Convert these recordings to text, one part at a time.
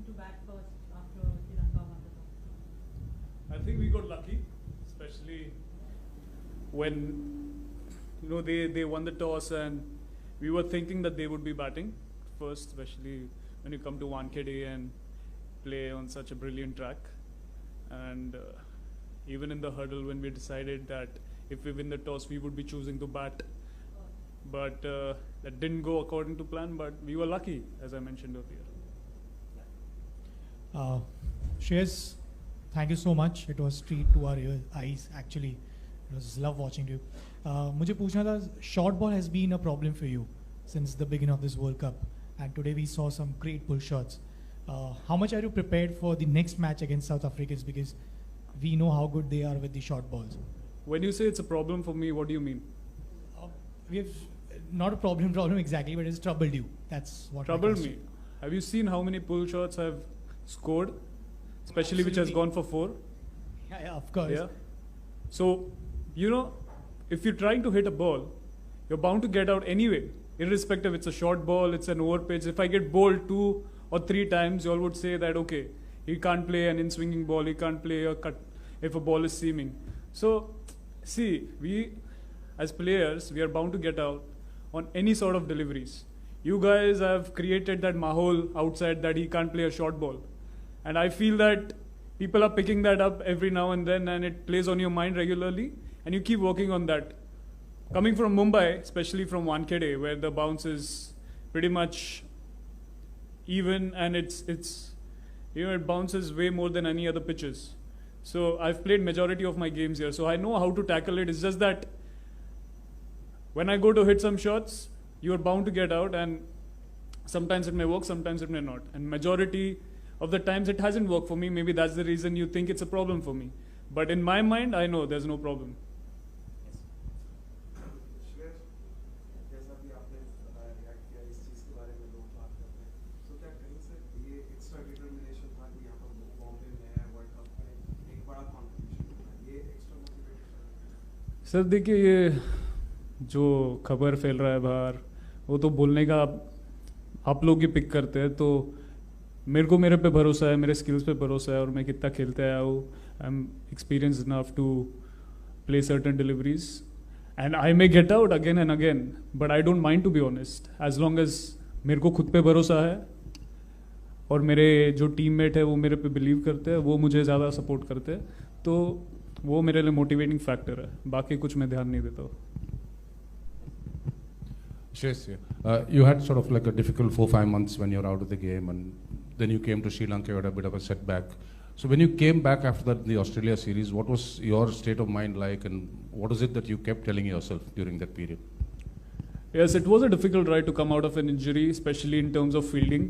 to bat first after Sri Lanka won the toss? I think we got lucky, especially when they won the toss and we were thinking that they would be batting first, especially when you come to Wankhede and play on such a brilliant track. And even in the hurdle, when we decided that if we win the toss, we would be choosing to bat. But that didn't go according to plan, but we were lucky, as I mentioned earlier. Shreyas, thank you so much. It was a treat to our eyes, actually. It was love watching you. मुझे पूछना था, short ball has been a problem for you since the beginning of this World Cup. And today we saw some great pull shots. How much are you prepared for the next match against South Africans? Because we know how good they are with the short balls. When you say it's a problem for me, what do you mean? We have not a problem exactly, but it's troubled you. That's what troubled me. Have you seen how many pull shots I've scored, especially which has gone for 4? Yeah, of course. Yeah. So, if you're trying to hit a ball, you're bound to get out anyway, irrespective. It's a short ball, it's an over pitch. If I get bowled 2 or 3 times, you all would say that okay, he can't play an in-swinging ball, he can't play a cut if a ball is seaming. So, see, we as players, we are bound to get out on any sort of deliveries. You guys have created that mahol outside that he can't play a short ball. And I feel that people are picking that up every now and then and it plays on your mind regularly and you keep working on that. Coming from Mumbai, especially from Wankhede, where the bounce is pretty much even and it bounces way more than any other pitches. So I've played majority of my games here, so I know how to tackle it. It's just that when I go to hit some shots, you are bound to get out, and sometimes it may work, sometimes it may not. And majority of the times it hasn't worked for me. Maybe that's the reason you think it's a problem for me. But in my mind, I know there's no problem. Sir देखिए, ये जो खबर फैल रहा है बाहर, वो तो बोलने का आप लोग ही पिक करते हैं. तो मेरे पे भरोसा है, मेरे स्किल्स पे भरोसा है और मैं कितना खेलते आया हूँ. I am experience enough to play certain deliveries and I may get out again and again, but I don't mind to be honest, as long as मेरे को खुद पे भरोसा है और मेरे जो टीममेट है वो मेरे पे बिलीव करते हैं, वो मुझे ज़्यादा सपोर्ट करते हैं, तो वो मेरे लिए मोटिवेटिंग फैक्टर है. बाकी कुछ मैं ध्यान नहीं देता हूँ. Shreyas, you had sort of like a difficult 4-5 months when you were out of the game, and then you came to Sri Lanka, you had a bit of a setback. So when you came back after that, the Australia series, what was your state of mind like, and what is it that you kept telling yourself during that period? Yes, it was a difficult ride to come out of an injury, especially in terms of fielding.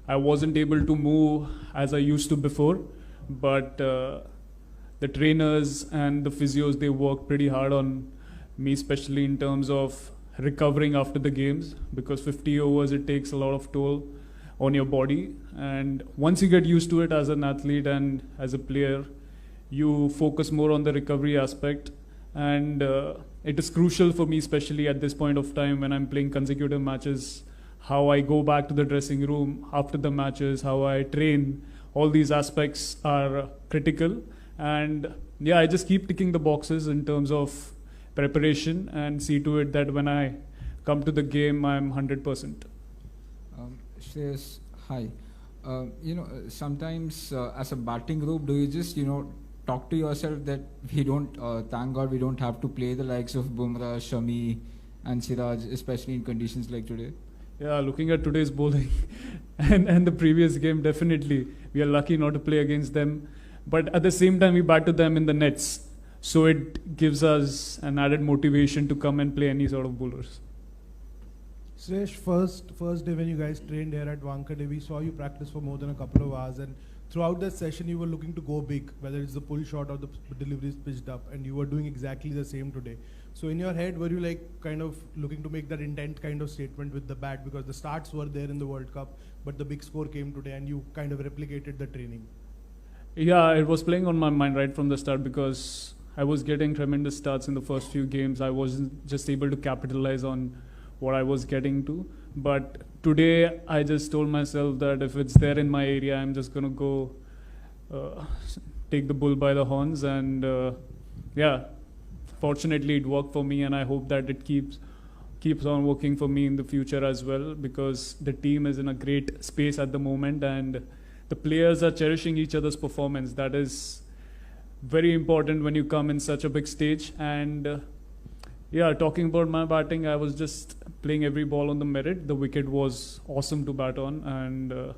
I wasn't able to move as I used to before, but the trainers and the physios, they worked pretty hard on me, especially in terms of recovering after the games, because 50 overs, it takes a lot of toll on your body. And once you get used to it as an athlete and as a player, you focus more on the recovery aspect. And it is crucial for me, especially at this point of time when I'm playing consecutive matches, how I go back to the dressing room after the matches, how I train. All these aspects are critical. And yeah, I just keep ticking the boxes in terms of preparation and see to it that when I come to the game, I'm 100%. Shreyas, hi. Sometimes as a batting group, do you just, talk to yourself that we don't, thank God we don't have to play the likes of Bumrah, Shami and Siraj, especially in conditions like today? Yeah, looking at today's bowling and the previous game, definitely. We are lucky not to play against them. But at the same time, we bat to them in the nets. So it gives us an added motivation to come and play any sort of bowlers. Sresh, first day when you guys trained here at Wankhede, we saw you practice for more than a couple of hours, and throughout that session you were looking to go big, whether it's the pull shot or the deliveries pitched up, and you were doing exactly the same today. So in your head, were you like kind of looking to make that intent kind of statement with the bat, because the starts were there in the World Cup, but the big score came today and you kind of replicated the training? Yeah, it was playing on my mind right from the start, because I was getting tremendous starts in the first few games. I wasn't just able to capitalize on what I was getting to. But today, I just told myself that if it's there in my area, I'm just gonna go take the bull by the horns. And yeah, fortunately, it worked for me, and I hope that it keeps on working for me in the future as well, because the team is in a great space at the moment, and the players are cherishing each other's performance. That is very important when you come in such a big stage. And yeah, talking about my batting, I was just playing every ball on the merit. The wicket was awesome to bat on, and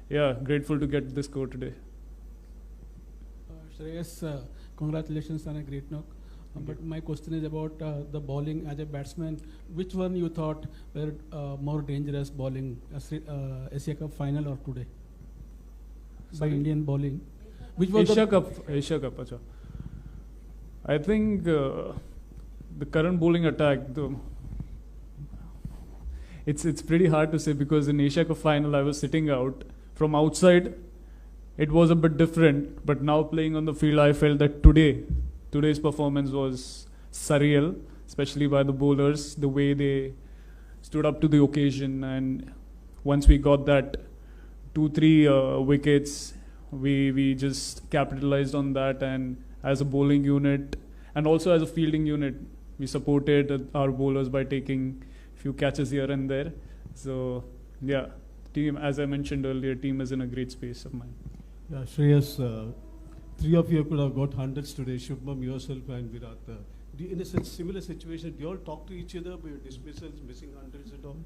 yeah, grateful to get this score today. Shreyas, congratulations on a great knock. But my question is about the bowling as a batsman. Which one you thought were more dangerous bowling, Asia Cup final or today? Sorry? By Indian bowling. Which was Asia Cup, acha. I think the current bowling attack, it's pretty hard to say, because in Asia Cup final I was sitting out. From outside, it was a bit different, but now playing on the field, I felt that today's performance was surreal, especially by the bowlers, the way they stood up to the occasion. And once we got that 2-3 wickets, we just capitalized on that. And as a bowling unit and also as a fielding unit, we supported our bowlers by taking a few catches here and there. So yeah, team, as I mentioned earlier, team is in a great space of mine. Yeah, Shreyas, three of you could have got hundreds today, Shubham, yourself and Virat. In a similar situation, do you all talk to each other about dismissals, missing hundreds and all?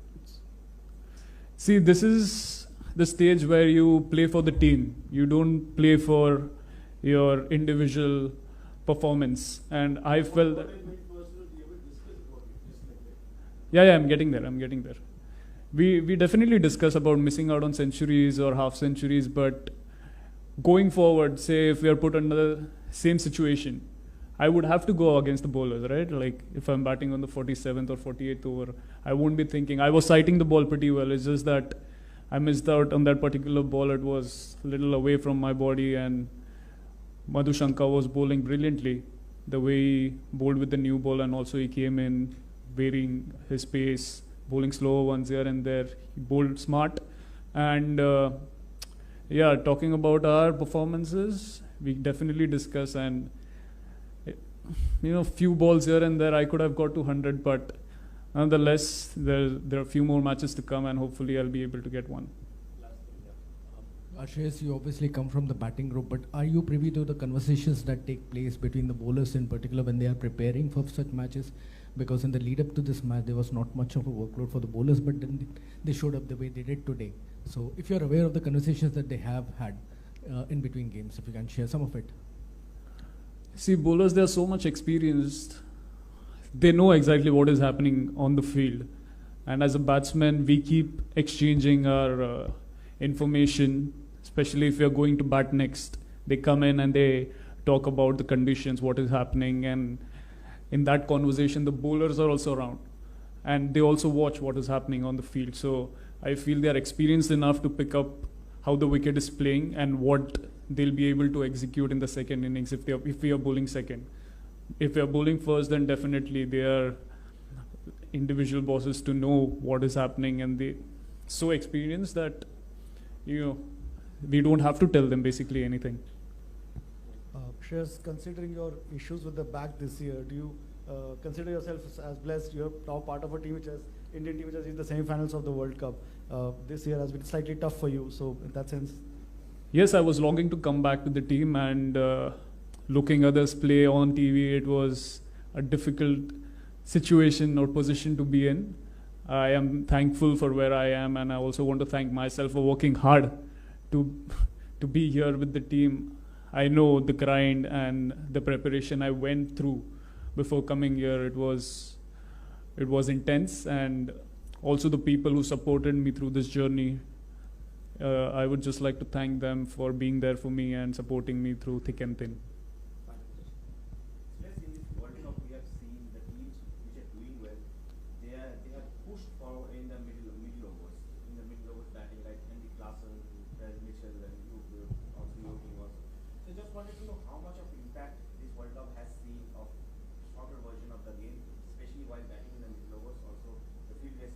See, this is the stage where you play for the team. You don't play for your individual performance. And I felt that... Yeah, I'm getting there. We definitely discuss about missing out on centuries or half centuries, but going forward, say if we are put under the same situation, I would have to go against the bowlers, right? Like if I'm batting on the 47th or 48th over, I won't be thinking. I was sighting the ball pretty well. It's just that I missed out on that particular ball. It was a little away from my body, and Madhu Shankar was bowling brilliantly. The way he bowled with the new ball, and also he came in varying his pace, bowling slower ones here and there. He bowled smart. And yeah, talking about our performances, we definitely discuss, and few balls here and there, I could have got to 100, but nonetheless, there are a few more matches to come, and hopefully I'll be able to get one. Shreyas, you obviously come from the batting group, but are you privy to the conversations that take place between the bowlers in particular when they are preparing for such matches? Because in the lead up to this match, there was not much of a workload for the bowlers, but then they showed up the way they did today. So if you're aware of the conversations that they have had in between games, if you can share some of it. See, bowlers, they are so much experienced. They know exactly what is happening on the field. And as a batsman, we keep exchanging our information, especially if we are going to bat next. They come in and they talk about the conditions, what is happening, and in that conversation, the bowlers are also around. And they also watch what is happening on the field. So I feel they are experienced enough to pick up how the wicket is playing and what they'll be able to execute in the second innings if we are bowling second. If we are bowling first, then definitely they are individual bosses to know what is happening, and they so experienced that we don't have to tell them basically anything. Shreyas, considering your issues with the back this year, do you consider yourself as blessed? You're now part of a team Indian team which has reached the semi-finals of the World Cup. This year has been slightly tough for you. So in that sense, yes, I was longing to come back to the team, and looking others play on TV, it was a difficult situation or position to be in. I am thankful for where I am, and I also want to thank myself for working hard to be here with the team. I know the grind and the preparation I went through before coming here. It was intense, and also the people who supported me through this journey. I would just like to thank them for being there for me and supporting me through thick and thin. Yes, in this World Cup, we have seen the teams which are doing well. They have pushed forward in the middle overs batting, like Andy Klassen, Brad Mitchell, and you also your team also. So just wanted to know how much of impact this World Cup has seen of shorter version of the game, especially while batting in the middle overs. Also, the field gets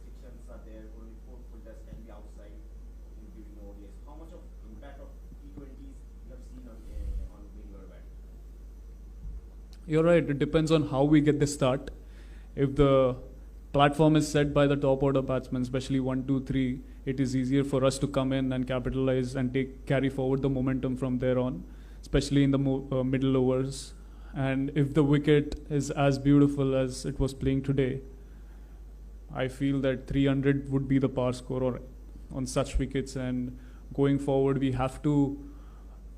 you're right. It depends on how we get the start. If the platform is set by the top order batsmen, especially 1, 2, 3, it is easier for us to come in and capitalize and carry forward the momentum from there on, especially in the middle overs. And if the wicket is as beautiful as it was playing today, I feel that 300 would be the par score on such wickets. And going forward, we have to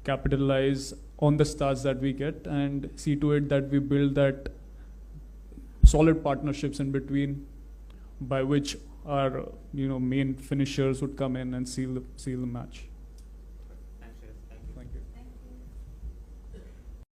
capitalize on the starts that we get and see to it that we build that solid partnerships in between, by which our main finishers would come in and seal the match.